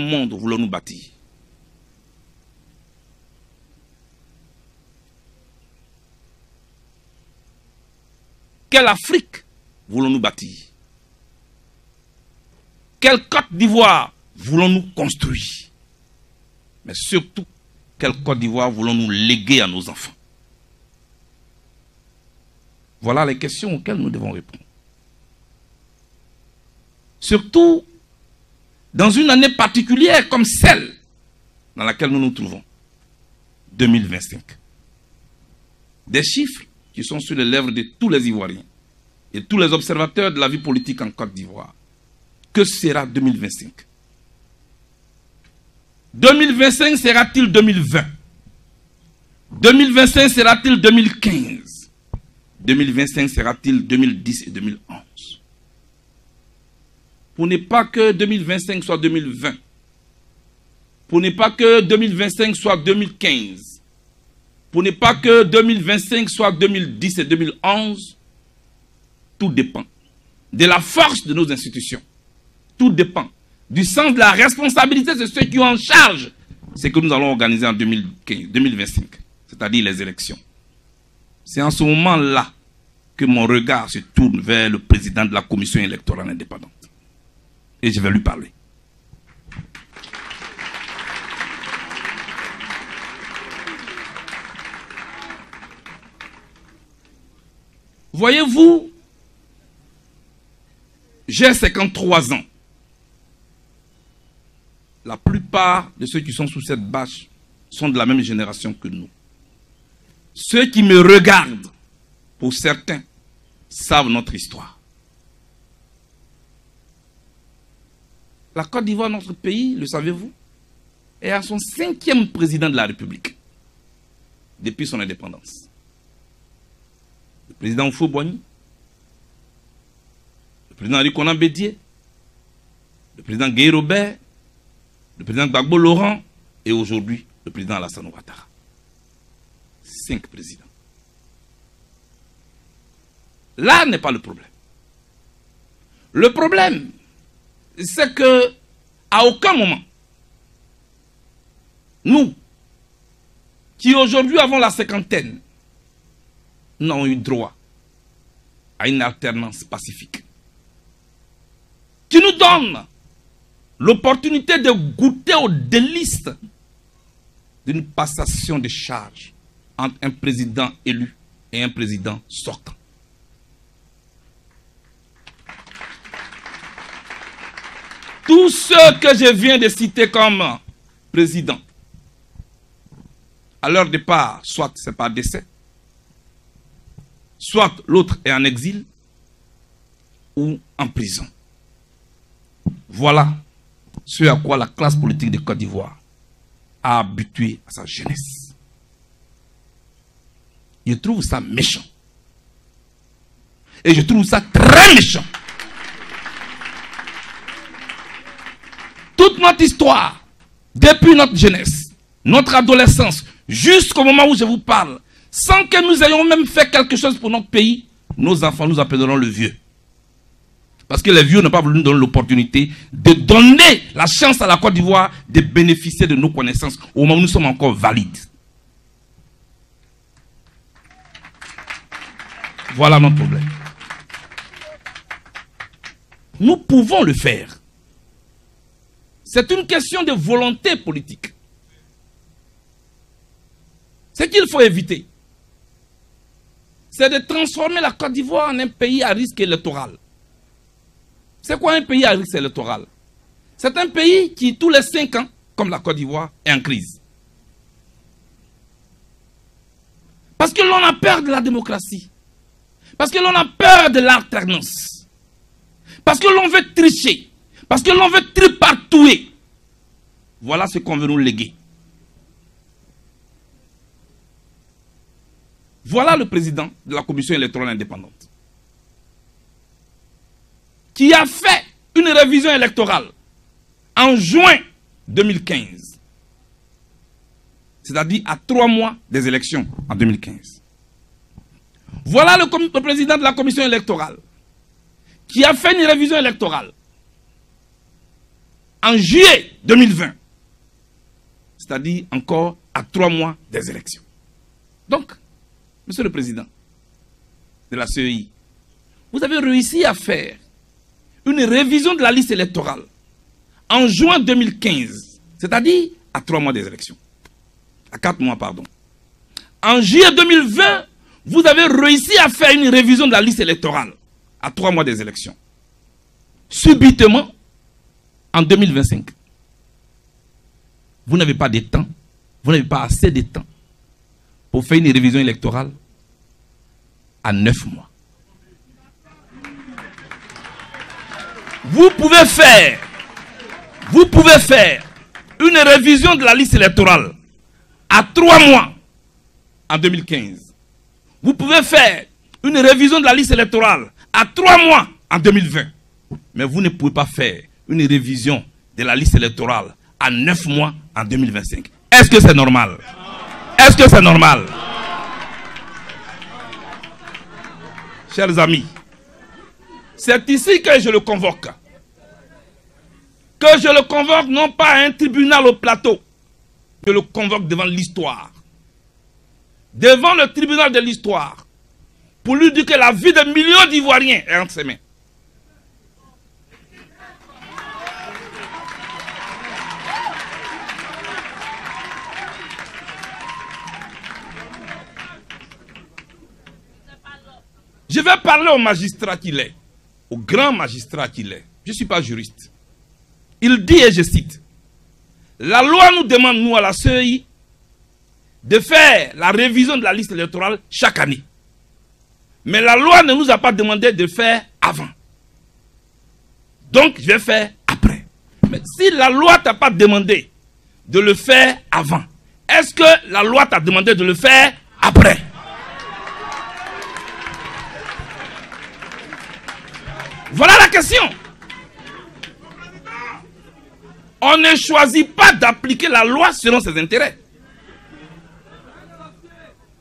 monde voulons-nous bâtir? Quelle Afrique voulons-nous bâtir? Quelle Côte d'Ivoire voulons-nous construire? Mais surtout, quelle Côte d'Ivoire voulons-nous léguer à nos enfants? Voilà les questions auxquelles nous devons répondre. Surtout dans une année particulière comme celle dans laquelle nous nous trouvons, 2025. Des chiffres qui sont sur les lèvres de tous les Ivoiriens et tous les observateurs de la vie politique en Côte d'Ivoire. Que sera 2025? 2025 sera-t-il 2020? 2025 sera-t-il 2015? 2025 sera-t-il 2010 et 2011? Pour ne pas que 2025 soit 2020, pour ne pas que 2025 soit 2015, pour ne pas que 2025 soit 2010 et 2011, tout dépend de la force de nos institutions. Tout dépend du sens de la responsabilité de ceux qui ont en charge ce que nous allons organiser en 2025, c'est-à-dire les élections. C'est en ce moment-là que mon regard se tourne vers le président de la commission électorale indépendante. Et je vais lui parler. Voyez-vous, j'ai 53 ans. La plupart de ceux qui sont sous cette bâche sont de la même génération que nous. Ceux qui me regardent, pour certains, savent notre histoire. La Côte d'Ivoire, notre pays, le savez-vous, est à son 5e président de la République depuis son indépendance. Le président Houphouët-Boigny, le président Henri Konan Bédié, le président Guy Robert, le président Gbagbo Laurent et aujourd'hui le président Alassane Ouattara. 5 présidents. Là n'est pas le problème. Le problème, c'est que à aucun moment, nous, qui aujourd'hui avons la cinquantaine, n'avons eu droit à une alternance pacifique qui nous donne l'opportunité de goûter aux délices d'une passation de charges entre un président élu et un président sortant. Tous ceux que je viens de citer comme président, à leur départ, soit c'est par décès, soit l'autre est en exil ou en prison. Voilà ce à quoi la classe politique de Côte d'Ivoire a habitué à sa jeunesse. Je trouve ça méchant. Et je trouve ça très méchant. Toute notre histoire, depuis notre jeunesse, notre adolescence, jusqu'au moment où je vous parle, sans que nous ayons même fait quelque chose pour notre pays, nos enfants nous appelleront le vieux. Parce que les vieux n'ont pas voulu nous donner l'opportunité de donner la chance à la Côte d'Ivoire de bénéficier de nos connaissances au moment où nous sommes encore valides. Voilà notre problème. Nous pouvons le faire. C'est une question de volonté politique. Ce qu'il faut éviter, c'est de transformer la Côte d'Ivoire en un pays à risque électoral. C'est quoi un pays à risque électoral? C'est un pays qui, tous les 5 ans, comme la Côte d'Ivoire, est en crise. Parce que l'on a peur de la démocratie. Parce que l'on a peur de l'alternance. Parce que l'on veut tricher. Parce que l'on veut tripartouer. Voilà ce qu'on veut nous léguer. Voilà le président de la commission électorale indépendante qui a fait une révision électorale en juin 2015. C'est-à-dire à 3 mois des élections en 2015. Voilà le président de la commission électorale qui a fait une révision électorale en juillet 2020. C'est-à-dire encore à 3 mois des élections. Donc, Monsieur le Président de la CEI, vous avez réussi à faire une révision de la liste électorale en juin 2015, c'est-à-dire à 3 mois des élections. À 4 mois, pardon. En juillet 2020, vous avez réussi à faire une révision de la liste électorale à 3 mois des élections. Subitement, en 2025, vous n'avez pas de temps, vous n'avez pas assez de temps pour faire une révision électorale à 9 mois. Vous pouvez faire une révision de la liste électorale à 3 mois en 2015. Vous pouvez faire une révision de la liste électorale à 3 mois en 2020. Mais vous ne pouvez pas faire une révision de la liste électorale à 9 mois en 2025. Est-ce que c'est normal? Est-ce que c'est normal? Chers amis, c'est ici que je le convoque. Que je le convoque non pas à un tribunal au plateau. Je le convoque devant l'histoire. Devant le tribunal de l'histoire. Pour lui dire que la vie de millions d'Ivoiriens est entre ses mains. Je vais parler au magistrat qu'il est, au grand magistrat qu'il est. Je ne suis pas juriste. Il dit, et je cite, la loi nous demande, nous, à la CEI, de faire la révision de la liste électorale chaque année. Mais la loi ne nous a pas demandé de faire avant. Donc, je vais faire après. Mais si la loi ne t'a pas demandé de le faire avant, est-ce que la loi t'a demandé de le faire après? Voilà la question. On ne choisit pas d'appliquer la loi selon ses intérêts.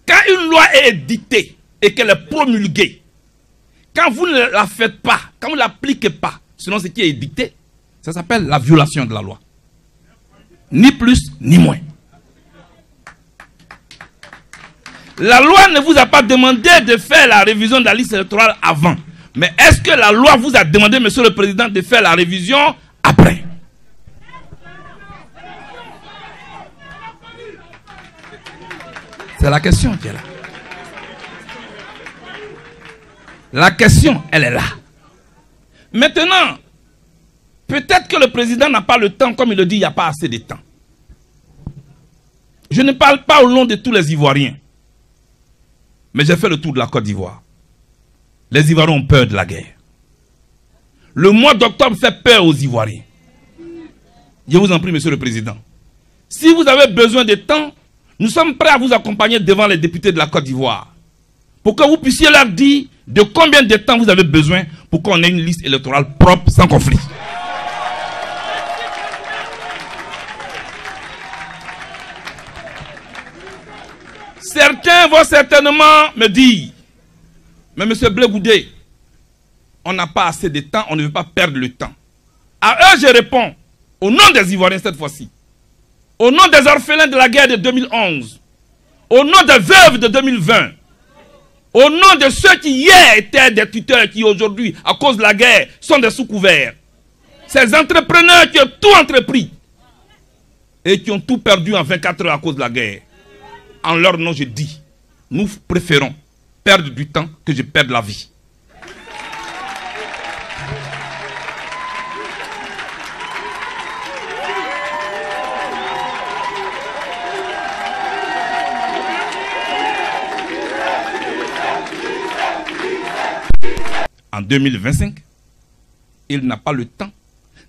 Quand une loi est dictée et qu'elle est promulguée, quand vous ne la faites pas, quand vous ne l'appliquez pas selon ce qui est dicté, ça s'appelle la violation de la loi. Ni plus, ni moins. La loi ne vous a pas demandé de faire la révision de la liste électorale avant. Mais est-ce que la loi vous a demandé, Monsieur le Président, de faire la révision après? C'est la question qui est là. La question, elle est là. Maintenant, peut-être que le président n'a pas le temps, comme il le dit, il n'y a pas assez de temps. Je ne parle pas au nom de tous les Ivoiriens. Mais j'ai fait le tour de la Côte d'Ivoire. Les Ivoiriens ont peur de la guerre. Le mois d'octobre fait peur aux Ivoiriens. Je vous en prie, Monsieur le Président. Si vous avez besoin de temps, nous sommes prêts à vous accompagner devant les députés de la Côte d'Ivoire. Pour que vous puissiez leur dire de combien de temps vous avez besoin pour qu'on ait une liste électorale propre, sans conflit. Certains vont certainement me dire, mais M. Blé Goudé, on n'a pas assez de temps, on ne veut pas perdre le temps. À eux, je réponds, au nom des Ivoiriens cette fois-ci, au nom des orphelins de la guerre de 2011, au nom des veuves de 2020, au nom de ceux qui hier étaient des tuteurs qui aujourd'hui, à cause de la guerre, sont des sous-couverts. Ces entrepreneurs qui ont tout entrepris et qui ont tout perdu en 24 heures à cause de la guerre. En leur nom, je dis, nous préférons perdre du temps que je perde la vie. En 2025, il n'a pas le temps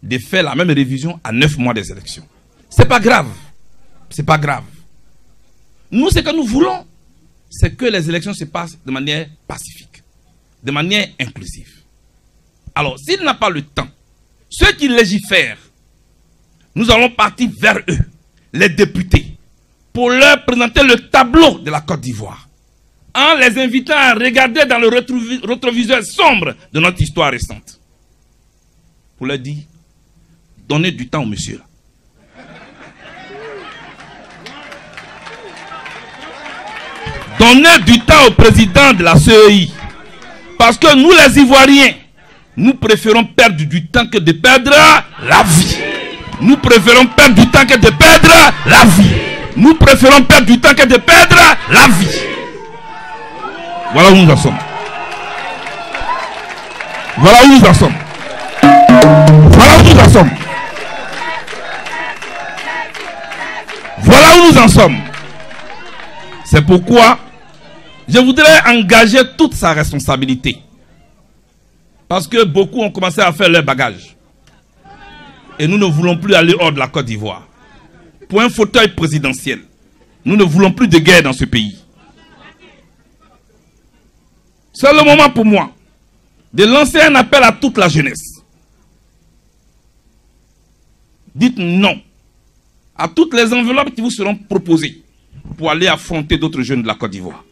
de faire la même révision à 9 mois des élections. C'est pas grave. C'est pas grave. Nous, ce que nous voulons, c'est que les élections se passent de manière pacifique, de manière inclusive. Alors, s'il n'a pas le temps, ceux qui légifèrent, nous allons partir vers eux, les députés, pour leur présenter le tableau de la Côte d'Ivoire, en les invitant à regarder dans le rétroviseur sombre de notre histoire récente. Pour leur dire, donnez du temps au monsieur là. Donnez du temps au président de la CEI. Parce que nous les Ivoiriens, nous préférons perdre du temps que de perdre la vie. Nous préférons perdre du temps que de perdre la vie. Nous préférons perdre du temps que de perdre la vie. Voilà où nous en sommes. Voilà où nous en sommes. Voilà où nous en sommes. Voilà où nous en sommes. C'est pourquoi je voudrais engager toute sa responsabilité. Parce que beaucoup ont commencé à faire leur bagage. Et nous ne voulons plus aller hors de la Côte d'Ivoire. Pour un fauteuil présidentiel. Nous ne voulons plus de guerre dans ce pays. C'est le moment pour moi de lancer un appel à toute la jeunesse. Dites non à toutes les enveloppes qui vous seront proposées pour aller affronter d'autres jeunes de la Côte d'Ivoire.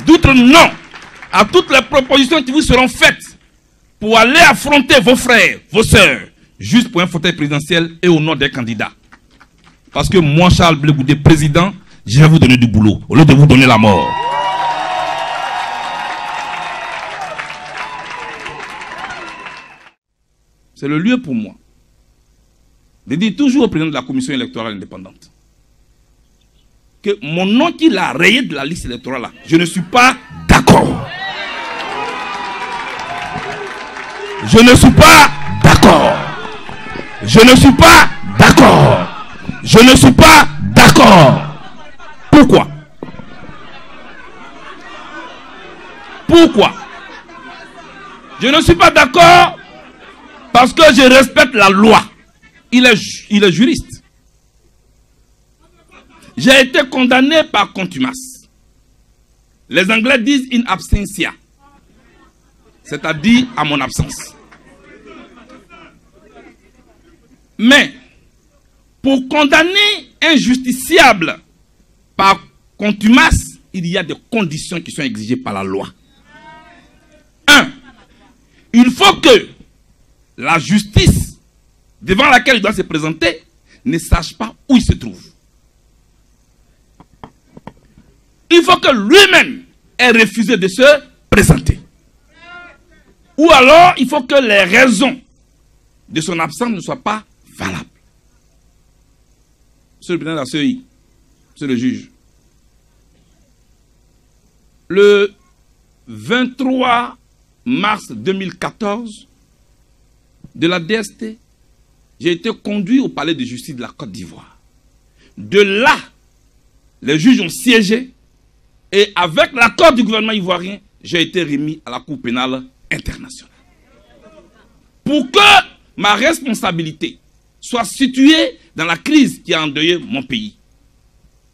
Dites non à toutes les propositions qui vous seront faites pour aller affronter vos frères, vos sœurs, juste pour un fauteuil présidentiel et au nom des candidats. Parce que moi, Charles Blé Goudé, président, je vais vous donner du boulot au lieu de vous donner la mort. C'est le lieu pour moi de dire toujours au président de la commission électorale indépendante que mon nom qu'il a rayé de la liste électorale, là, je ne suis pas d'accord. Je ne suis pas d'accord. Je ne suis pas d'accord. Je ne suis pas d'accord. Pourquoi? Pourquoi? Je ne suis pas d'accord parce que je respecte la loi. Il est juriste. J'ai été condamné par contumace. Les Anglais disent in absentia. C'est-à-dire à mon absence. Mais, pour condamner un justiciable par contumace, il y a des conditions qui sont exigées par la loi. 1. Il faut que la justice devant laquelle il doit se présenter ne sache pas où il se trouve. Il faut que lui-même ait refusé de se présenter. Ou alors, il faut que les raisons de son absence ne soient pas valables. Monsieur le président de la CEI, monsieur le juge, le 23 mars 2014, de la DST, j'ai été conduit au palais de justice de la Côte d'Ivoire. De là, les juges ont siégé et avec l'accord du gouvernement ivoirien, j'ai été remis à la Cour pénale internationale. Pour que ma responsabilité soit située dans la crise qui a endeuillé mon pays.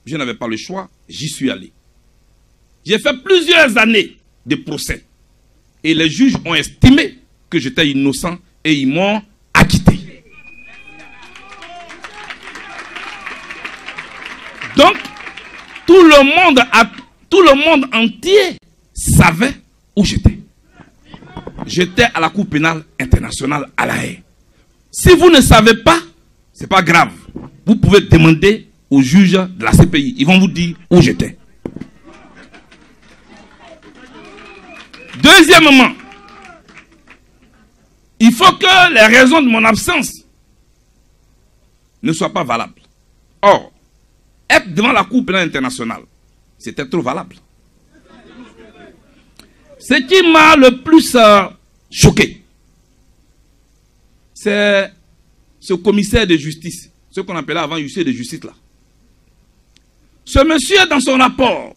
Je n'avais pas le choix, j'y suis allé. J'ai fait plusieurs années de procès. Et les juges ont estimé que j'étais innocent et ils m'ont acquitté. Donc, tout le monde entier savait où j'étais. J'étais à la Cour pénale internationale à La Haye. Si vous ne savez pas, ce n'est pas grave. Vous pouvez demander aux juges de la CPI. Ils vont vous dire où j'étais. Deuxièmement, il faut que les raisons de mon absence ne soient pas valables. Or, être devant la Cour pénale internationale, c'était trop valable. Ce qui m'a le plus choqué, c'est ce commissaire de justice, ce qu'on appelait avant huissier de justice là. Ce monsieur, dans son rapport,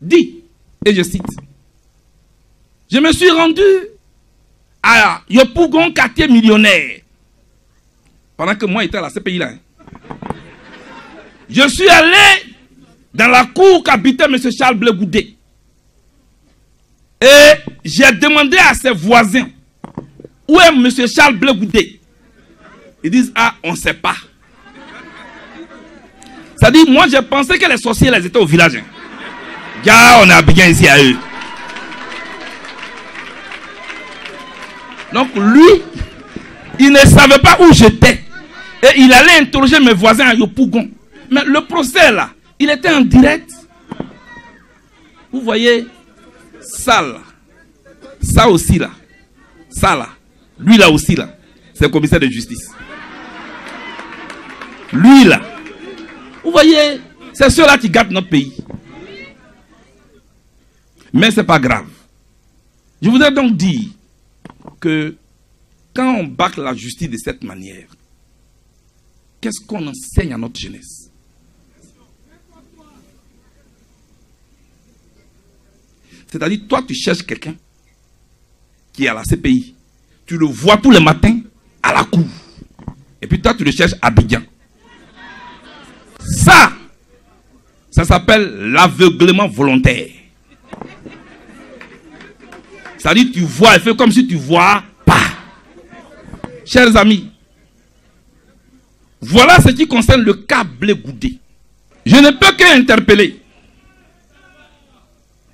dit, et je cite, « Je me suis rendu à Yopougon, quartier millionnaire, pendant que moi j'étais à la CPI là. Je suis allé dans la cour qu'habitait M. Charles Blé Goudé. Et j'ai demandé à ses voisins, où est M. Charles Blé Goudé? Ils disent, ah, on ne sait pas. C'est-à-dire, moi, j'ai pensé que les sorciers, les étaient au village. Hein. Gars, on a bien ici à eux. Donc, lui, Il ne savait pas où j'étais. Et il allait interroger mes voisins à Yopougon. Mais le procès là, il était en direct. Vous voyez, ça là, ça aussi là, ça là, lui là aussi là, c'est le commissaire de justice. Lui là, vous voyez, c'est ceux-là qui gâtent notre pays. Mais c'est pas grave. Je voudrais donc dire que quand on bâcle la justice de cette manière, qu'est-ce qu'on enseigne à notre jeunesse? C'est-à-dire, toi, tu cherches quelqu'un qui est à la CPI. Tu le vois tous les matins à la cour. Et puis toi, tu le cherches à Abidjan. Ça s'appelle l'aveuglement volontaire. C'est-à-dire, tu vois, il fait comme si tu vois pas. Chers amis, voilà ce qui concerne le cas Blé Goudé. Je ne peux qu'interpeller.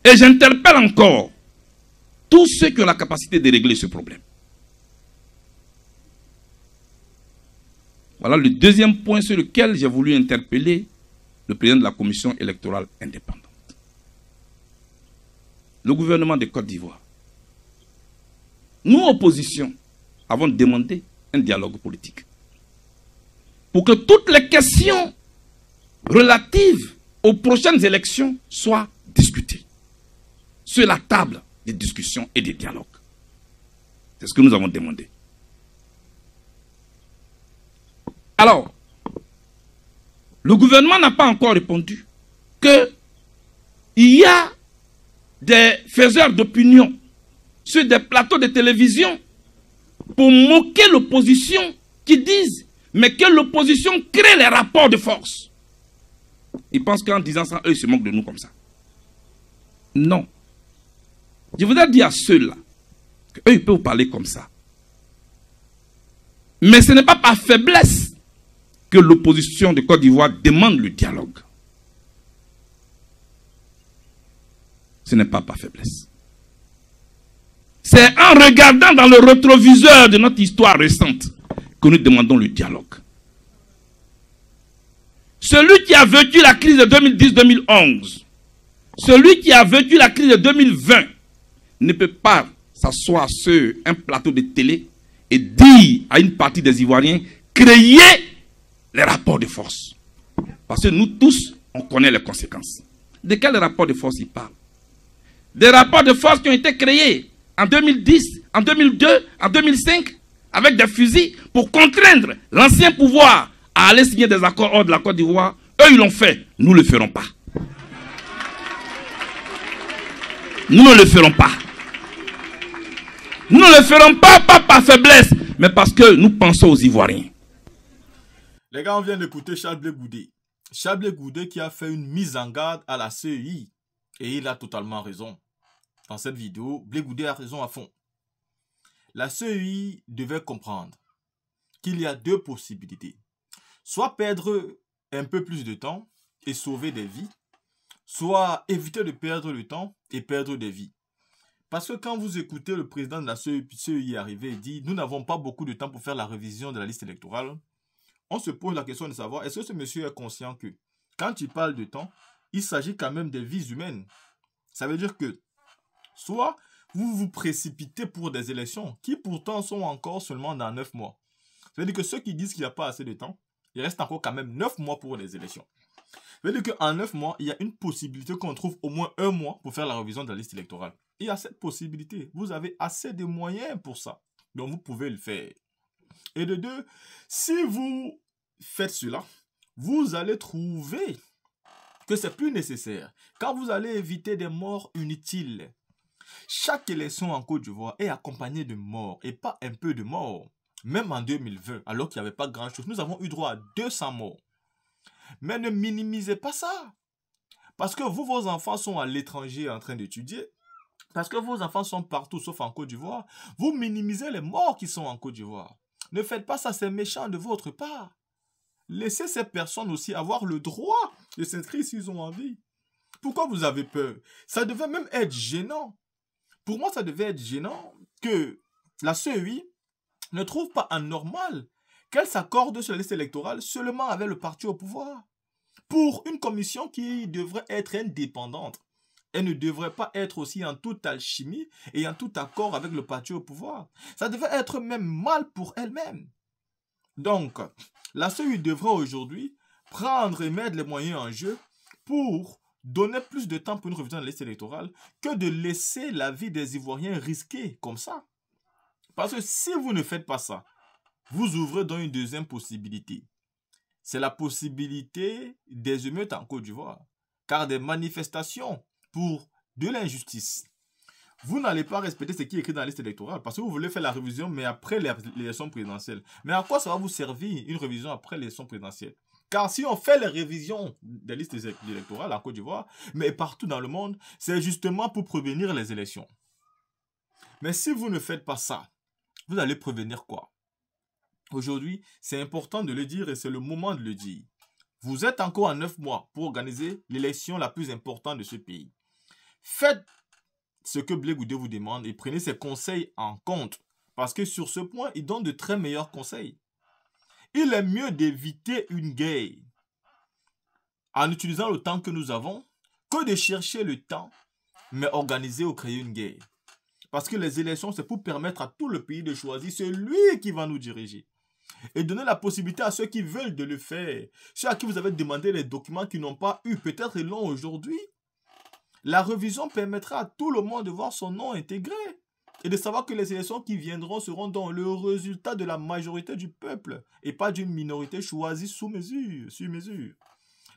Et j'interpelle encore tous ceux qui ont la capacité de régler ce problème. Voilà le deuxième point sur lequel j'ai voulu interpeller le président de la commission électorale indépendante. Le gouvernement de Côte d'Ivoire. Nous, opposition, avons demandé un dialogue politique. Pour que toutes les questions relatives aux prochaines élections soient discutées sur la table des discussions et des dialogues. C'est ce que nous avons demandé. Alors, le gouvernement n'a pas encore répondu qu'il y a des faiseurs d'opinion sur des plateaux de télévision pour moquer l'opposition qui disent mais que l'opposition crée les rapports de force. Ils pensent qu'en disant ça, eux, ils se moquent de nous comme ça. Non. Je voudrais dire à ceux-là qu'eux, ils peuvent vous parler comme ça. Mais ce n'est pas par faiblesse que l'opposition de Côte d'Ivoire demande le dialogue. Ce n'est pas par faiblesse. C'est en regardant dans le rétroviseur de notre histoire récente que nous demandons le dialogue. Celui qui a vécu la crise de 2010-2011, celui qui a vécu la crise de 2020, ne peut pas s'asseoir sur un plateau de télé et dire à une partie des Ivoiriens, créez les rapports de force. Parce que nous tous, on connaît les conséquences. De quels rapports de force il parle? Des rapports de force qui ont été créés en 2010, en 2002, en 2005, avec des fusils pour contraindre l'ancien pouvoir à aller signer des accords hors de la Côte d'Ivoire. Eux, ils l'ont fait. Nous ne le ferons pas. Nous ne le ferons pas. Nous ne le ferons pas, pas par faiblesse, mais parce que nous pensons aux Ivoiriens. Les gars, on vient d'écouter Charles Blé Goudé. Charles Blé Goudé qui a fait une mise en garde à la CEI. Et il a totalement raison. Dans cette vidéo, Blé Goudé a raison à fond. La CEI devait comprendre qu'il y a deux possibilités. Soit perdre un peu plus de temps et sauver des vies, soit éviter de perdre le temps et perdre des vies. Parce que quand vous écoutez le président de la CEI arriver et dire « Nous n'avons pas beaucoup de temps pour faire la révision de la liste électorale », on se pose la question de savoir est-ce que ce monsieur est conscient que quand il parle de temps, il s'agit quand même des vies humaines. Ça veut dire que soit vous vous précipitez pour des élections qui pourtant sont encore seulement dans 9 mois. Ça veut dire que ceux qui disent qu'il n'y a pas assez de temps, il reste encore quand même 9 mois pour les élections. Ça veut dire qu'en 9 mois, il y a une possibilité qu'on trouve au moins 1 mois pour faire la révision de la liste électorale. Il y a cette possibilité. Vous avez assez de moyens pour ça. Donc vous pouvez le faire. Et de deux, si vous faites cela, vous allez trouver que c'est plus nécessaire. Quand vous allez éviter des morts inutiles, chaque élection en Côte d'Ivoire est accompagnée de morts et pas un peu de morts. Même en 2020, alors qu'il n'y avait pas grand-chose, nous avons eu droit à 200 morts. Mais ne minimisez pas ça. Parce que vous, vos enfants sont à l'étranger en train d'étudier. Parce que vos enfants sont partout sauf en Côte d'Ivoire. Vous minimisez les morts qui sont en Côte d'Ivoire. Ne faites pas ça, c'est méchant de votre part. Laissez ces personnes aussi avoir le droit de s'inscrire s'ils ont envie. Pourquoi vous avez peur? Ça devait même être gênant. Pour moi, ça devait être gênant que la CEI ne trouve pas anormal qu'elle s'accorde sur la liste électorale seulement avec le parti au pouvoir. Pour une commission qui devrait être indépendante, elle ne devrait pas être aussi en toute alchimie et en tout accord avec le parti au pouvoir. Ça devait être même mal pour elle-même. Donc, la CEI devrait aujourd'hui prendre et mettre les moyens en jeu pour donner plus de temps pour une révision de la liste électorale que de laisser la vie des Ivoiriens risquée comme ça. Parce que si vous ne faites pas ça, vous ouvrez donc une deuxième possibilité. C'est la possibilité des émeutes en Côte d'Ivoire. Car des manifestations pour de l'injustice. Vous n'allez pas respecter ce qui est écrit dans la liste électorale parce que vous voulez faire la révision mais après l'élection présidentielle. Mais à quoi ça va vous servir une révision après l'élection présidentielle? Car si on fait les révisions des listes électorales en Côte d'Ivoire, mais partout dans le monde, c'est justement pour prévenir les élections. Mais si vous ne faites pas ça, vous allez prévenir quoi? Aujourd'hui, c'est important de le dire et c'est le moment de le dire. Vous êtes encore à 9 mois pour organiser l'élection la plus importante de ce pays. Faites ce que Blé Goudé vous demande et prenez ses conseils en compte. Parce que sur ce point, il donne de très meilleurs conseils. Il est mieux d'éviter une guerre en utilisant le temps que nous avons que de chercher le temps, mais organiser ou créer une guerre. Parce que les élections, c'est pour permettre à tout le pays de choisir celui qui va nous diriger. Et donner la possibilité à ceux qui veulent de le faire. Ceux à qui vous avez demandé les documents qu'ils n'ont pas eu, peut-être ils l'ont aujourd'hui. La révision permettra à tout le monde de voir son nom intégré. Et de savoir que les élections qui viendront seront donc le résultat de la majorité du peuple. Et pas d'une minorité choisie sur mesure.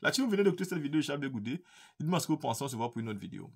Là, si vous venez d'écouter cette vidéo de Charles Blé Goudé, dites-moi ce que vous pensez, on se voit pour une autre vidéo.